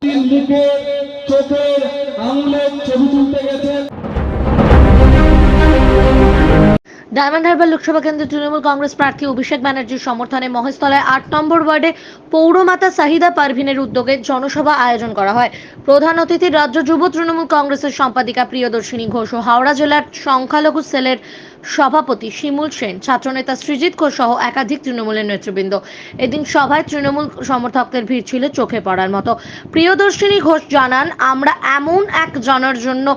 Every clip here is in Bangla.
মুখে চোখের আঙুলের ছবি তুলতে গেছেন। ডায়মন্ড হারবার লোকসভা কেন্দ্রে তৃণমূল কংগ্রেস প্রার্থী অভিষেক ব্যানার্জির সমর্থনে মহেশতলায় ৮ নম্বর ওয়ার্ডে পৌরমাতা সাহিদা পারভিনের উদ্যোগে জনসভা আয়োজন করা হয়। প্রধান অতিথি রাজ্য যুব তৃণমূল কংগ্রেসের সম্পাদিকা প্রিয়দর্শিনী ঘোষ ও হাওড়া জেলার সংখ্যালঘু সেলের সভাপতি শিমুল সেন, ছাত্রনেতা সৃজিত ঘোষ সহ একাধিক তৃণমূলের নেতৃবৃন্দ। এদিন সভায় তৃণমূল সমর্থকদের ভিড় ছিল চোখে পড়ার মতো। প্রিয়দর্শিনী ঘোষ জানান, আমরা এমন এক জনের জন্য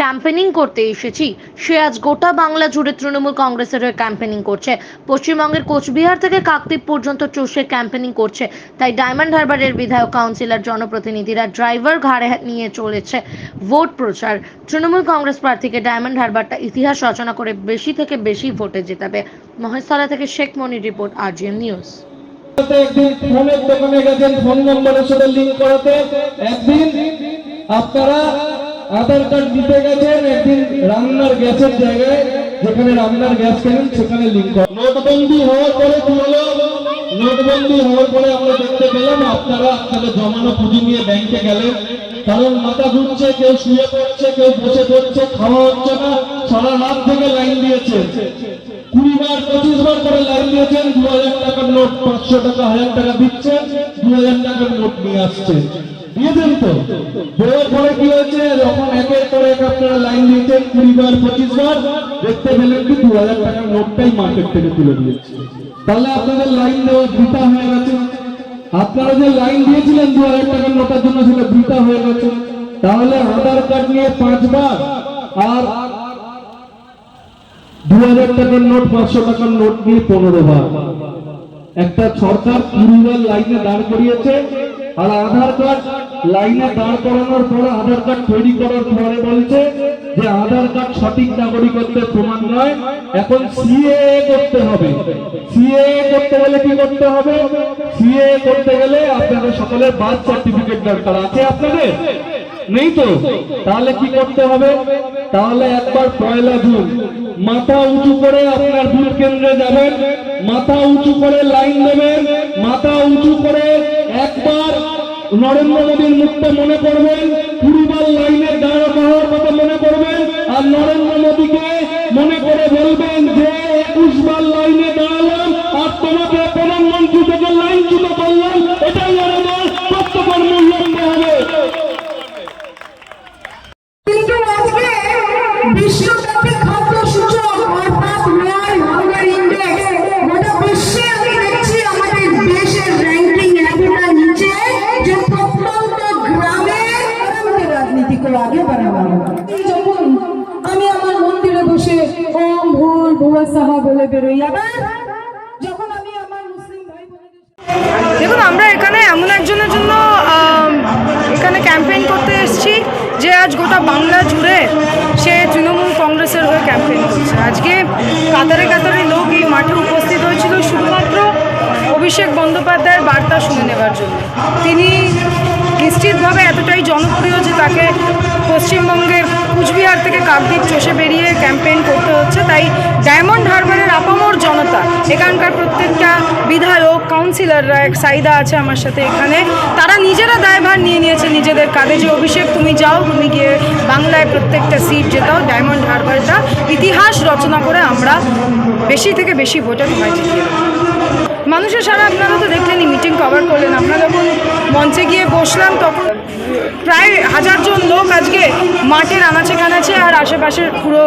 ক্যাম্পেনিং করতে এসেছি, সে আজ গোটা বাংলা জুড়ে তৃণমূল কংগ্রেসের হয়ে ক্যাম্পেনিং করছে। পশ্চিমবঙ্গের কোচবিহার থেকে কাকদ্বীপ পর্যন্ত চষে ক্যাম্পেনিং করছে। তাই ডায়মন্ড হারবারের বিধায়ক, কাউন্সিলর, জনপ্রতিনিধিরা ড্রাইভার ঘাড়ে নিয়ে চলেছে ভোট প্রচার। তৃণমূল কংগ্রেস প্রার্থীকে ডায়মন্ড হারবারটা ইতিহাস রচনা করে বেশি থেকে বেশি ভোটে জেতাবে। মহেশতলা থেকে শেখ মনির রিপোর্ট, RGN নিউজ। একদিন ফোনের দোকানে গেছেন ফোন নম্বরের সাথে লিংক করাতে, একদিন আপনারা আধার কার্ড দিতে গেছেন, একদিন রান্নার গ্যাসের জায়গায় যেখানে রান্নার গ্যাস কেনেন সেখানে লিংক করা। নোটবন্দি হওয়ার পরে কি হলো? নোটবন্দি হওয়ার পরে আমরা দেখতে পেলাম আপনারা আপনাদের জমানো পুঁজি নিয়ে ব্যাংকে গেলেন, কারণ মাথা ঘুরছে, কেউ শুয়ে পড়ছে, কেউ বসে পড়ছে, খাওয়া হচ্ছে না, সারা রাত থেকে লাইন দিয়েছে। 20 বার 25 বার করে লাইন দিয়েছেন, 2000 টাকার নোট, 500 টাকা, 1000 টাকা দিচ্ছেন, 2000 টাকার নোট নিয়ে আসছেন। দিয়েছেন তো? দেওয়ার পরে কি হয়েছে? যখন একের পর এক আপনারা লাইন দিয়েছেন 20 বার 25 বার, দেখতে পেলেন কি 2000 টাকার নোটটাই মার্কেট থেকে তুলে দিয়েছে। তাহলে আপনাদের লাইন দেওয়া বৃথা হয়ে গেছে। আপনারা যে লাইন দিয়েছিলেন 2000 টাকার নোটের জন্য, সেটা বৃথা হয়ে গেছে। তাহলে আধার কার্ড নিয়ে 5 বার আর 2000 টাকার নোট, 500 টাকার নোট নিয়ে 15 বার। একটা সরকার 20 বার লাইনে দাঁড় করিয়েছে, আর আধার কার্ড লাইনে দাঁড় করানোর পর আধার কার্ড তৈরি করার পরে বলছে যে আধার কার্ড সঠিক নাগরিকত্বের প্রমাণ নয়, এখন সিএএ করতে হবে। সিএএ করতে গেলে কি করতে হবে? সিএএ করতে গেলে আপনাদের সকলের বার্থ সার্টিফিকেট দরকার আছে, আপনাদের নেই তো? তাহলে কি করতে হবে? তাহলে একবার 1 জুন মাথা উঁচু করে আপনার ভোট কেন্দ্রে যাবেন, মাথা উঁচু করে লাইন দেবেন, মাথা উঁচু করে একবার নরেন্দ্র মোদীর মুখটা মনে করবেন, 20 বার লাইনে দাঁড় হওয়ার কথা মনে করবেন, আর নরেন্দ্র মোদীকে মনে করে বলবেন যে 21 বার লাইনে দাঁড়ালাম আর তোমাকে প্রধানমন্ত্রী থেকে লাইনচ্যুত করলাম, এটাই আমাদের প্রত্যেকের মূল্যায়ন হবে। কিন্তু আজকে বিশ্বব্যাপী খাদ্য সূচক অর্থাৎ ওয়ার্ল্ড হাঙ্গার ইন্ডেক্স, গোটা বিশ্বে আমি দেখছি আমাদের দেশের র্যাঙ্কিং এতটা নিচে যে প্রত্যন্ত গ্রামে রাজনীতি করে আগে বাড়ানো। যখন আমি আমার মন্দিরে বসে ওম ভূর ভুবঃ স্বাহা বলে বেরোই, আবার যখন আমি আমার মুসলিম ভাই বোনেদের, দেখুন, আমরা এখানে এমন একজনের জন্য এখানে ক্যাম্পেইন করতে এসেছি যে আজ গোটা বাংলা জুড়ে সে তৃণমূল কংগ্রেসের হয়ে ক্যাম্পেইন করছে। আজকে কাতারে কাতারে লোক এই মাঠে উপস্থিত হয়েছিল শুধুমাত্র অভিষেক বন্দ্যোপাধ্যায়ের বার্তা শুনে নেওয়ার জন্য। তিনি নিশ্চিতভাবে এতটাই জনপ্রিয় যে তাকে পশ্চিমবঙ্গের কুচবিহার থেকে কাকদ্বীপ চষে বেরিয়ে ক্যাম্পেইন করতে হচ্ছে। তাই ডায়মন্ড হারবারের আপামর জনতা, এখানকার প্রত্যেকটা বিধায়ক, কাউন্সিলররা, এক সাইদা আছে আমার সাথে এখানে, তারা নিজেরা দায়ভার নিয়ে নিয়েছে নিজেদের কাঁধে যে অভিষেক তুমি যাও, তুমি গিয়ে বাংলায় প্রত্যেকটা সিট জেতাও, ডায়মন্ড হারবারটা ইতিহাস রচনা করে আমরা বেশি থেকে বেশি ভোটে তোমায় জিতিয়ে দেবো। মানুষের সারা আপনারা তো দেখলেনই, মিটিং কভার করলেন। আমরা যখন মঞ্চে গিয়ে বসলাম তখন প্রায় 1000 জন লোক আজকে মাঠের আনাচে কানাচে আর আশেপাশের পুরো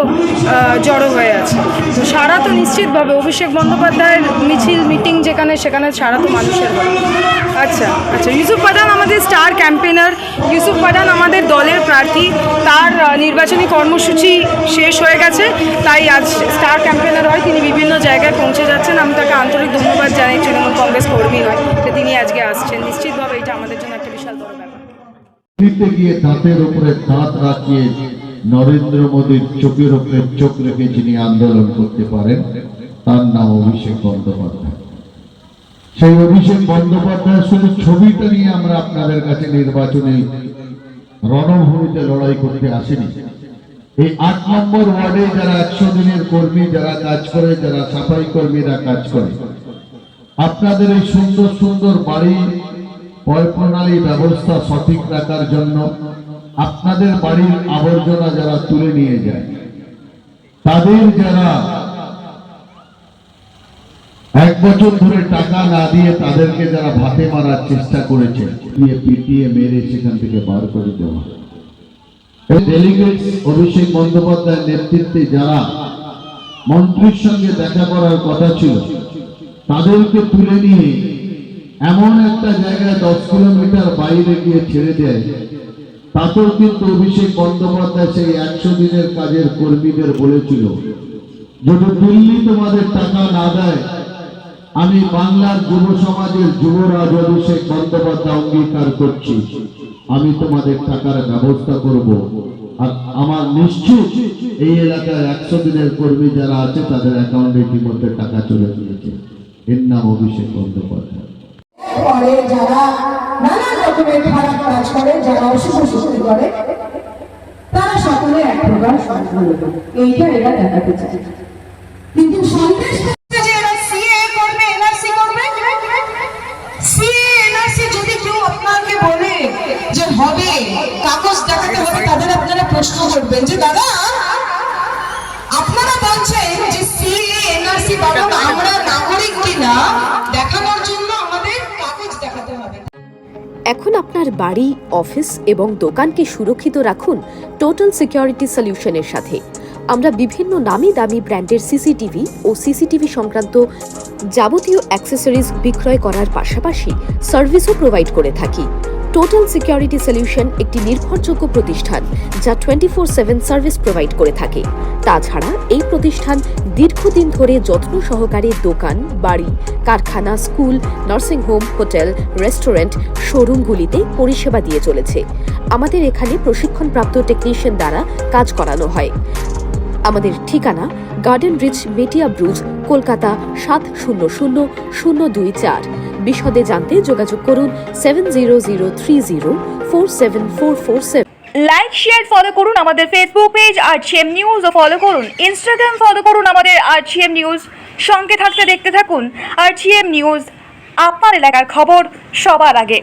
জড়ো হয়ে আছে। তো সারা তো নিশ্চিতভাবে অভিষেক বন্দ্যোপাধ্যায়ের মিছিল, মিটিং যেখানে সেখানে সারা তো মানুষের হবে। আচ্ছা, ইউসুফ পাঠান আমাদের স্টার ক্যাম্পেনার, ইউসুফ পাঠান আমাদের দলের প্রার্থী, তার নির্বাচনী কর্মসূচি শেষ হয়ে গেছে, তাই আজ স্টার ক্যাম্পেনার হয়, তিনি বিভিন্ন জায়গায় পৌঁছে যাচ্ছেন। আমি তাকে আন্তরিক ধন্যবাদ জানাই, তৃণমূল কংগ্রেস কর্মী নয়, যে তিনি আজকে আসছেন। নিশ্চিতভাবে এটা আমাদের জন্য একটা বিশাল বড় ব্যাপার। গিয়ে দাঁতের উপরে দাঁত রাখিয়ে নরেন্দ্র মোদীর চোখের উপরে চোখ রেখে যিনি আন্দোলন করতে পারেন, তার নাম অভিষেক বন্দ্যোপাধ্যায়। সেই অভিষেক বন্দ্যোপাধ্যায় শুধু ছবিটা নিয়ে আমরা আপনাদের কাছে নির্বাচনী রণভূমিতে লড়াই করতে আসেনি। এই 8 নম্বর ওয়ার্ডে যারা 100 দিনের কর্মী, যারা কাজ করে, যারা সাফাই কর্মীরা কাজ করে, আপনাদের এই সুন্দর সুন্দর বাড়ি পয় প্রণালী ব্যবস্থা সঠিক রাখার জন্য আপনাদের বাড়ির আবর্জনা যারা তুলে নিয়ে যায়, তাদের যারা 1 বছর ধরে টাকা না দিয়ে তাদেরকে যারা ভাতে মারার চেষ্টা করেছে, পিটিয়ে মেরে সেখান থেকে বার করে দেওয়া। ডেলিগেট অভিষেক বন্দ্যোপাধ্যায়ের নেতৃত্বে যারা মন্ত্রীর সঙ্গে দেখা করার কথা ছিল, তাদেরকে তুলে নিয়ে এমন একটা জায়গায় 10 কিলোমিটার বাইরে গিয়ে ছেড়ে দেয়। তাতেও কিন্তু অভিষেক বন্দ্যোপাধ্যায় সেই 100 দিনের কাজের কর্মীদের বলেছিল, যদি দিল্লি তোমাদের টাকা না দেয়, আমি বাংলার যুব সমাজের যুবরাজ অভিষেক বন্দ্যোপাধ্যায় অঙ্গীকার করছি, আমি তোমাদের টাকার ব্যবস্থা করব। আর আমার নিশ্চিত এই এলাকার 100 দিনের কর্মী যারা আছে তাদের অ্যাকাউন্টে ইতিমধ্যে টাকা চলে গিয়েছে। এর নাম অভিষেক বন্দ্যোপাধ্যায়। করে যারা নানা রকমের খারাপ কাজ করে, যারা অশুভ সৃষ্টি করে, তারা সকলে এক প্রকার সম্পূর্ণ। এইটা এরা দেখাতে চায়, কিন্তু সন্দেশ হচ্ছে যে এরা সিএ করবে, এনআরসি করবে। সিএ এনআরসি যদি কেউ আপনাকে বলে যে হবে, কাগজ দেখাতে হবে, তাদের আপনারা প্রশ্ন করবেন যে দাদা আপনারা বলছেন যে সিএ এনআরসি বাবদ আমরা নাগরিক কিনা দেখানোর জন্য আমাদের কাগজ দেখাতে হবে। এখন আপনার বাড়ি, অফিস এবং দোকানকে সুরক্ষিত রাখুন টোটাল সিকিউরিটি সলিউশনের সাথে। আমরা বিভিন্ন নামি দামি ব্র্যান্ডের সিসিটিভি ও সিসিটিভি সংক্রান্ত যাবতীয় অ্যাক্সেসরিজ বিক্রয় করার পাশাপাশি সার্ভিসও প্রোভাইড করে থাকি। টোটাল সিকিউরিটি সলিউশন একটি নির্ভরযোগ্য প্রতিষ্ঠান যা 24/7 সার্ভিস প্রোভাইড করে থাকে। তাছাড়া এই প্রতিষ্ঠান দীর্ঘদিন ধরে যত্ন সহকারে দোকান, বাড়ি, কারখানা, স্কুল, নার্সিংহোম, হোটেল, রেস্টুরেন্ট, শোরুমগুলিতে পরিষেবা দিয়ে চলেছে। আমাদের এখানে প্রশিক্ষণপ্রাপ্ত টেকনিশিয়ান দ্বারা কাজ করানো হয়। আমাদের ঠিকানা গার্ডেন রিচ, মেটিয়া ব্রুজ, কলকাতা 700024। বিশদে জানতে যোগাযোগ করুন 7003047447। লাইক শেয়ার ফলো করুন আমাদের ফেসবুক পেজ আরজিএম নিউজ ও ফলো করুন ইনস্টাগ্রাম ফলো করুন আমাদের আরজিএম নিউজ। সঙ্গে থাকতে দেখতে থাকুন আরজিএম নিউজ, আপনার এলাকার খবর সবার আগে।